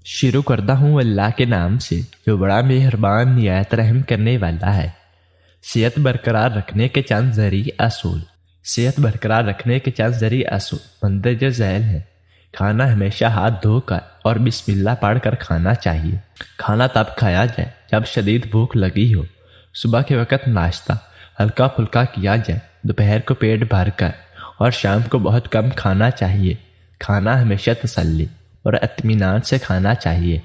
شروع کرتا ہوں اللہ کے نام سے جو بڑا مہربان نہایت رحم کرنے والا ہے۔ صحت برقرار رکھنے کے چند ذریعہ اصول۔ صحت برقرار رکھنے کے چند ذریعہ اصول مندرجہ ذیل ہے۔ کھانا ہمیشہ ہاتھ دھو کر اور بسم اللہ پڑھ کر کھانا چاہیے۔ کھانا تب کھایا جائے جب شدید بھوک لگی ہو۔ صبح کے وقت ناشتہ ہلکا پھلکا کیا جائے، دوپہر کو پیٹ بھر کر اور شام کو بہت کم کھانا چاہیے۔ کھانا ہمیشہ تسلی اور اطمینان سے کھانا چاہیے۔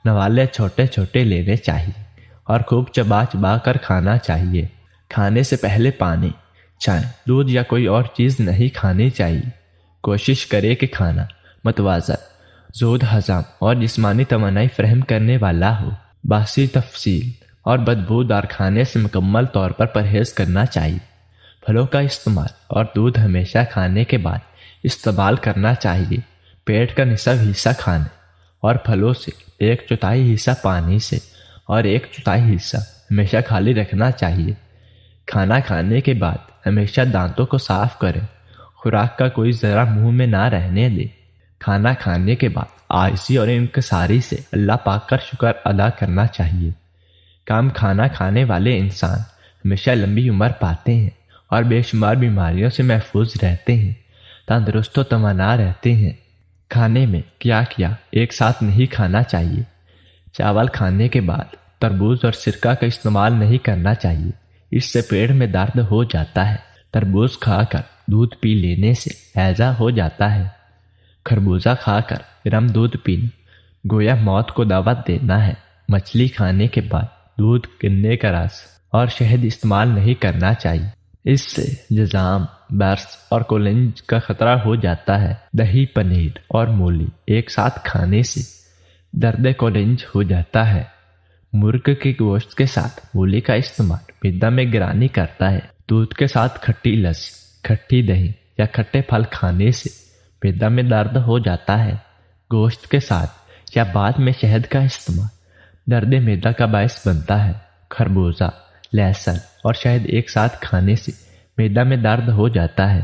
نوالے چھوٹے چھوٹے لینے چاہیے اور خوب چبا چبا کر کھانا چاہیے۔ کھانے سے پہلے پانی، چائے، دودھ یا کوئی اور چیز نہیں کھانی چاہیے۔ کوشش کرے کہ کھانا متوازن، زود ہضم اور جسمانی توانائی فراہم کرنے والا ہو۔ باسی تفصیل اور بدبودار کھانے سے مکمل طور پر پرہیز کرنا چاہیے۔ پھلوں کا استعمال اور دودھ ہمیشہ کھانے کے بعد استعمال کرنا چاہیے۔ پیٹ کا نصف حصہ کھانے اور پھلوں سے، 1/4 حصہ پانی سے اور 1/4 حصہ ہمیشہ خالی رکھنا چاہیے۔ کھانا کھانے کے بعد ہمیشہ دانتوں کو صاف کریں۔ خوراک کا کوئی ذرہ منہ میں نہ رہنے دیں۔ کھانا کھانے کے بعد عاجزی اور انکساری سے اللہ پاک کا شکر ادا کرنا چاہیے۔ کم کھانا کھانے والے انسان ہمیشہ لمبی عمر پاتے ہیں اور بے شمار بیماریوں سے محفوظ رہتے ہیں، تندرست و توانا رہتے ہیں۔ کھانے میں کیا ایک ساتھ نہیں کھانا چاہیے۔ چاول کھانے کے بعد تربوز اور سرکہ کا استعمال نہیں کرنا چاہیے، اس سے پیٹ میں درد ہو جاتا ہے۔ تربوز کھا کر دودھ پی لینے سے ہیضہ ہو جاتا ہے۔ خربوزہ کھا کر گرم دودھ پینا گویا موت کو دعوت دینا ہے۔ مچھلی کھانے کے بعد دودھ، گنے کا رس اور شہد استعمال نہیں کرنا چاہیے، اس سے جذام، برس اور کولنج کا خطرہ ہو جاتا ہے۔ دہی، پنیر اور مولی ایک ساتھ کھانے سے درد کولنج ہو جاتا ہے۔ مرغ کے گوشت کے ساتھ مولی کا استعمال معدہ میں گرانی کرتا ہے۔ دودھ کے ساتھ کھٹی لسی، کھٹی دہی یا کھٹے پھل کھانے سے معدہ میں درد ہو جاتا ہے۔ گوشت کے ساتھ یا بعد میں شہد کا استعمال درد معدہ کا باعث بنتا ہے۔ خربوزہ، لہسن اور شہد ایک ساتھ کھانے سے معدہ میں درد ہو جاتا ہے۔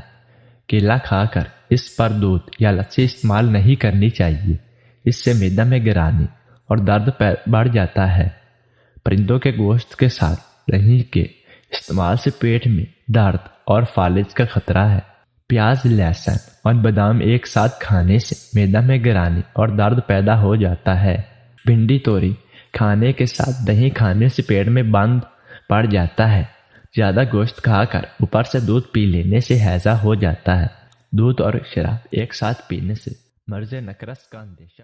کیلا کھا کر اس پر دودھ یا لسی استعمال نہیں کرنی چاہیے، اس سے معدہ میں گرانی اور درد بڑھ جاتا ہے۔ پرندوں کے گوشت کے ساتھ دہی کے استعمال سے پیٹ میں درد اور فالج کا خطرہ ہے۔ پیاز، لہسن اور بادام ایک ساتھ کھانے سے معدہ میں گرانی اور درد پیدا ہو جاتا ہے۔ بھنڈی، توری کھانے کے ساتھ دہی کھانے سے پیٹ میں بند پڑ جاتا ہے۔ زیادہ گوشت کھا کر اوپر سے دودھ پی لینے سے ہیضہ ہو جاتا ہے۔ دودھ اور شراب ایک ساتھ پینے سے مرض نقرس کا اندیشہ